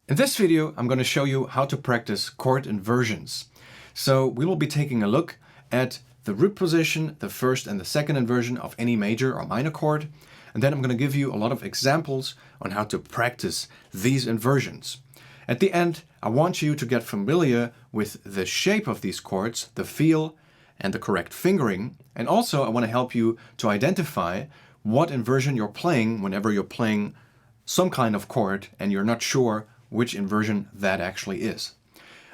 In this video, I'm going to show you how to practice chord inversions. So we will be taking a look at the root position, the first and the second inversion of any major or minor chord. And then I'm going to give you a lot of examples on how to practice these inversions. At the end, I want you to get familiar with the shape of these chords, the feel, and the correct fingering. And also, I want to help you to identify what inversion you're playing whenever you're playing some kind of chord and you're not sure which inversion that actually is.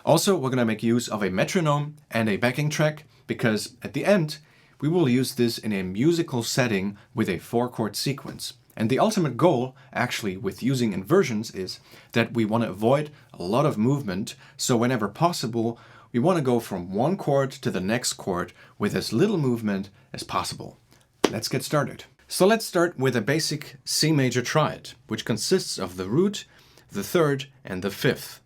Also, we're going to make use of a metronome and a backing track because at the end we will use this in a musical setting with a 4-chord sequence. And the ultimate goal actually with using inversions is that we want to avoid a lot of movement, so whenever possible we want to go from one chord to the next chord with as little movement as possible. Let's get started. So let's start with a basic C major triad, which consists of the root, the third, and the fifth.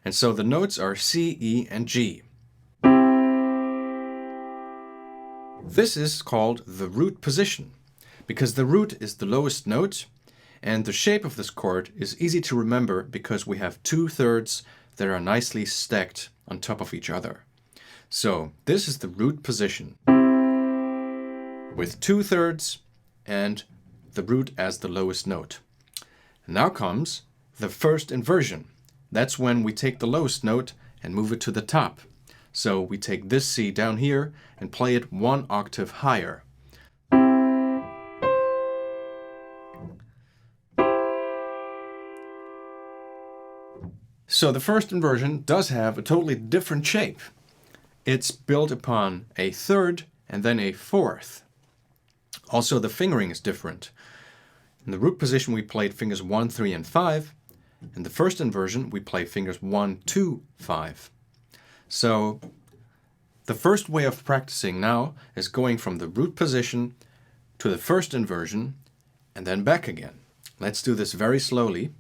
And so the notes are C, E, and G. This is called the root position, because the root is the lowest note, and the shape of this chord is easy to remember because we have 2/3 that are nicely stacked on top of each other. So this is the root position, with 2/3 and the root as the lowest note. Now comes the first inversion. That's when we take the lowest note and move it to the top. So we take this C down here and play it 1 octave higher. So the first inversion does have a totally different shape. It's built upon a third and then a fourth. Also, the fingering is different. In the root position we played fingers 1, 3, and 5. In the first inversion we play fingers 1, 2, 5. So the first way of practicing now is going from the root position to the first inversion and then back again. Let's do this very slowly.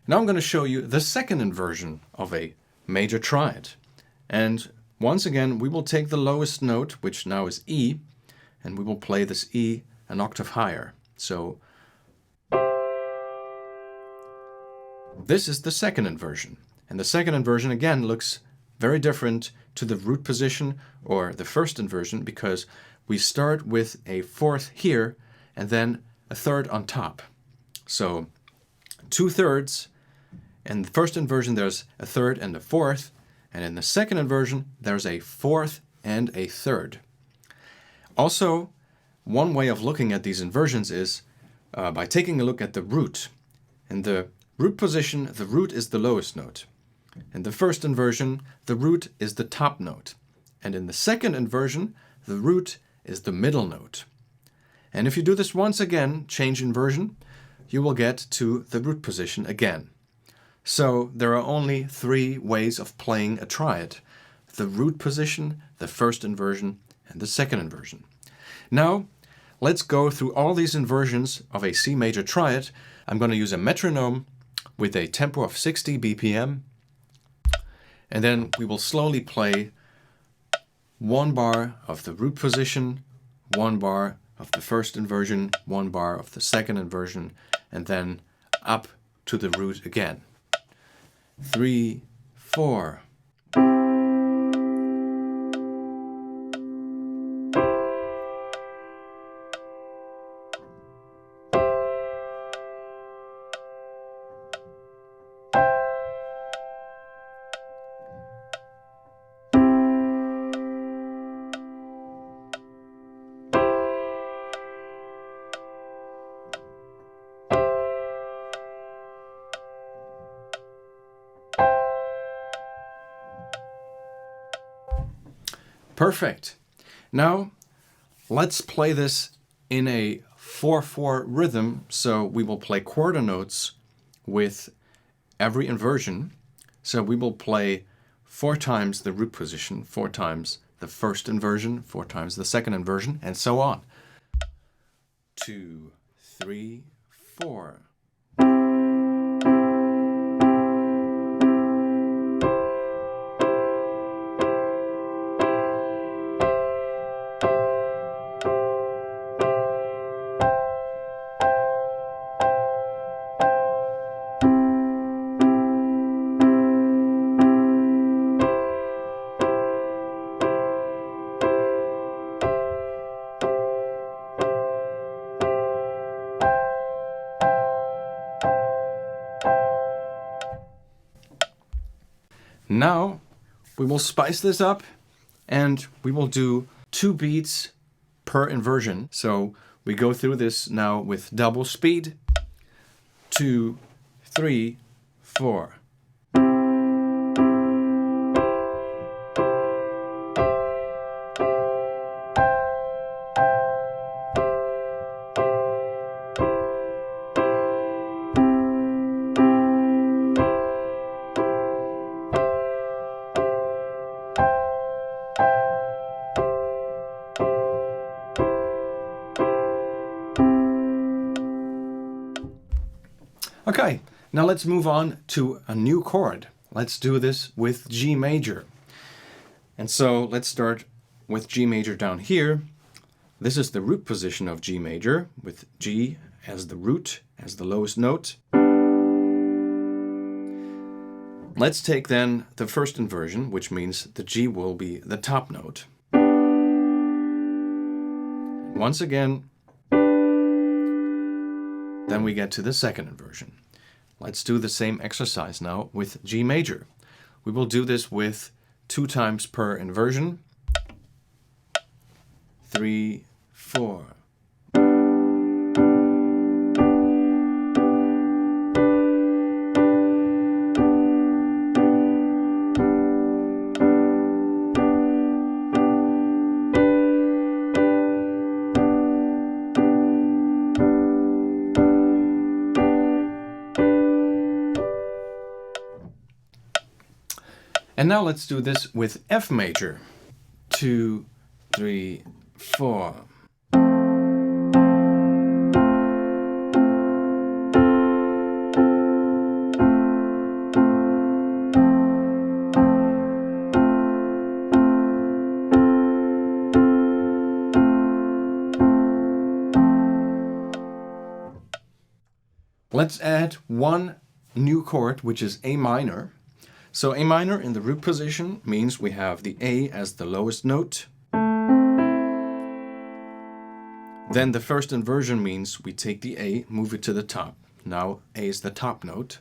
Now I'm going to show you the second inversion of a major triad. And once again, we will take the lowest note, which now is E, and we will play this E an octave higher. So this is the second inversion. And the second inversion again looks very different to the root position or the first inversion because we start with a fourth here and then a third on top. So 2/3. In the first inversion there's a third and a fourth, and in the second inversion there's a fourth and a third. Also, one way of looking at these inversions is by taking a look at the root. In the root position, the root is the lowest note. In the first inversion, the root is the top note. And in the second inversion, the root is the middle note. And if you do this once again, change inversion, you will get to the root position again. So there are only 3 ways of playing a triad: the root position, the first inversion, and the second inversion. Now, let's go through all these inversions of a C major triad. I'm going to use a metronome with a tempo of 60 BPM, and then we will slowly play 1 bar of the root position, 1 bar of the first inversion, 1 bar of the second inversion, and then up to the root again. 3, 4. Perfect. Now let's play this in a 4/4 rhythm. So we will play quarter notes with every inversion. So we will play 4 times the root position, 4 times the first inversion, 4 times the second inversion, and so on. 2, 3, 4. Now we will spice this up and we will do 2 beats per inversion. So we go through this now with double speed. 2, 3, 4. Okay, now let's move on to a new chord. Let's do this with G major. And so let's start with G major down here. This is the root position of G major, with G as the root, as the lowest note. Let's take then the first inversion, which means the G will be the top note. Once again, then we get to the second inversion. Let's do the same exercise now with G major. We will do this with 2 times per inversion. 3, 4. And now let's do this with F major. 2, 3, 4. Let's add one new chord, which is A minor. So A minor in the root position means we have the A as the lowest note. Then the first inversion means we take the A, move it to the top. Now A is the top note.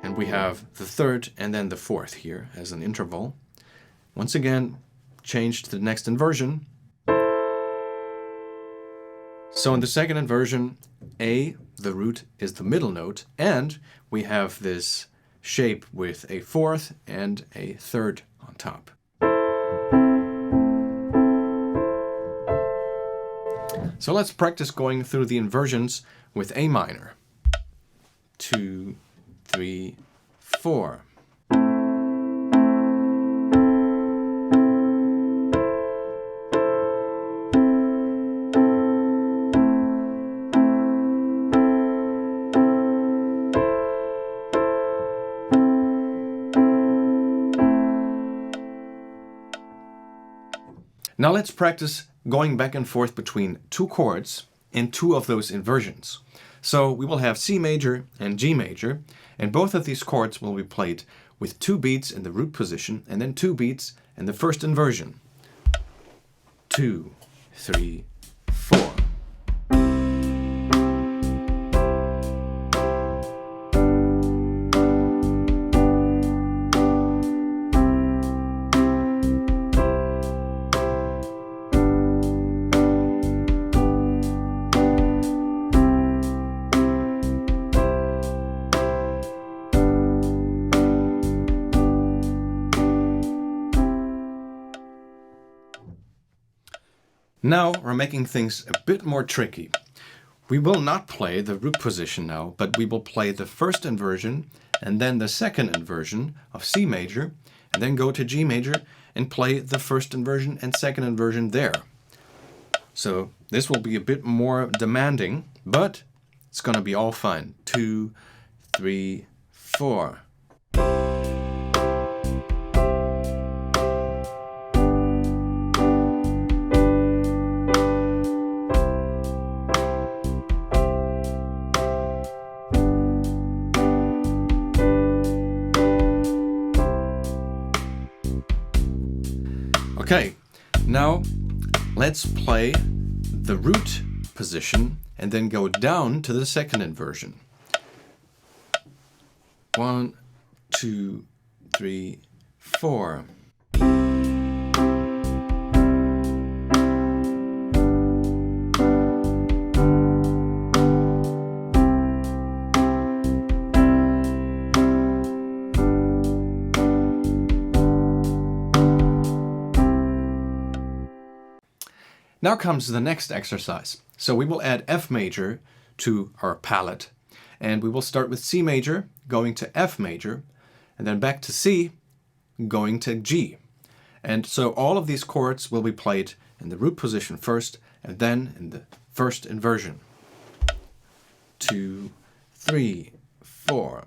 And we have the third and then the fourth here as an interval. Once again, change to the next inversion. So in the second inversion, A, the root, is the middle note, and we have this shape with a fourth and a third on top. So let's practice going through the inversions with A minor. 2, 3, 4. Now let's practice going back and forth between 2 chords in 2 of those inversions. So we will have C major and G major, and both of these chords will be played with 2 beats in the root position and then 2 beats in the first inversion. 2, 3, 4. Now we're making things a bit more tricky. We will not play the root position now, but we will play the first inversion and then the second inversion of C major, and then go to G major and play the first inversion and second inversion there. So this will be a bit more demanding, but it's going to be all fine. 2, 3, 4. Okay, now let's play the root position and then go down to the second inversion. 1, 2, 3, 4. Now comes the next exercise. So we will add F major to our palette, and we will start with C major, going to F major, and then back to C, going to G. And so all of these chords will be played in the root position first, and then in the first inversion. 2, 3, 4.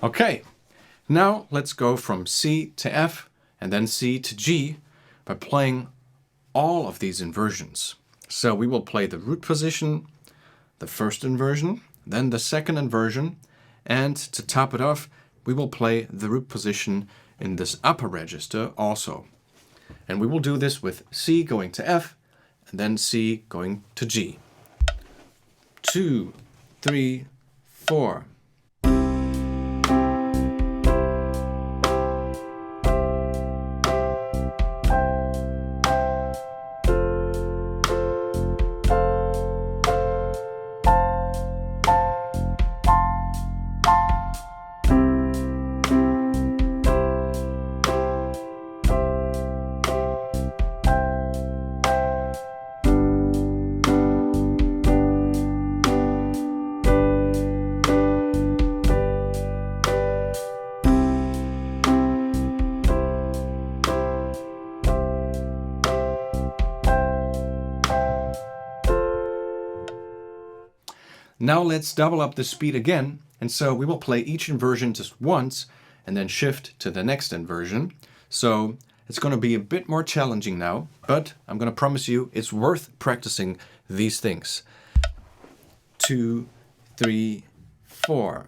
Okay, now let's go from C to F and then C to G by playing all of these inversions. So we will play the root position, the first inversion, then the second inversion, and to top it off, we will play the root position in this upper register also. And we will do this with C going to F and then C going to G. 2, 3, 4. Now let's double up the speed again, and so we will play each inversion just once and then shift to the next inversion. So it's going to be a bit more challenging now, but I'm going to promise you it's worth practicing these things. 2, 3, 4.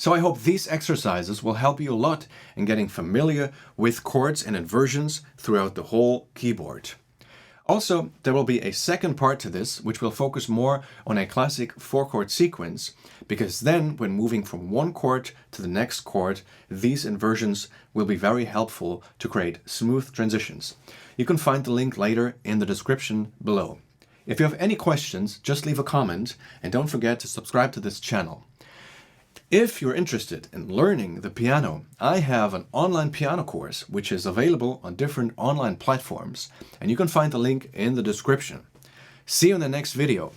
So I hope these exercises will help you a lot in getting familiar with chords and inversions throughout the whole keyboard. Also, there will be a second part to this, which will focus more on a classic 4-chord sequence, because then when moving from one chord to the next chord, these inversions will be very helpful to create smooth transitions. You can find the link later in the description below. If you have any questions, just leave a comment and don't forget to subscribe to this channel. If you're interested in learning the piano, I have an online piano course which is available on different online platforms, and you can find the link in the description. See you in the next video.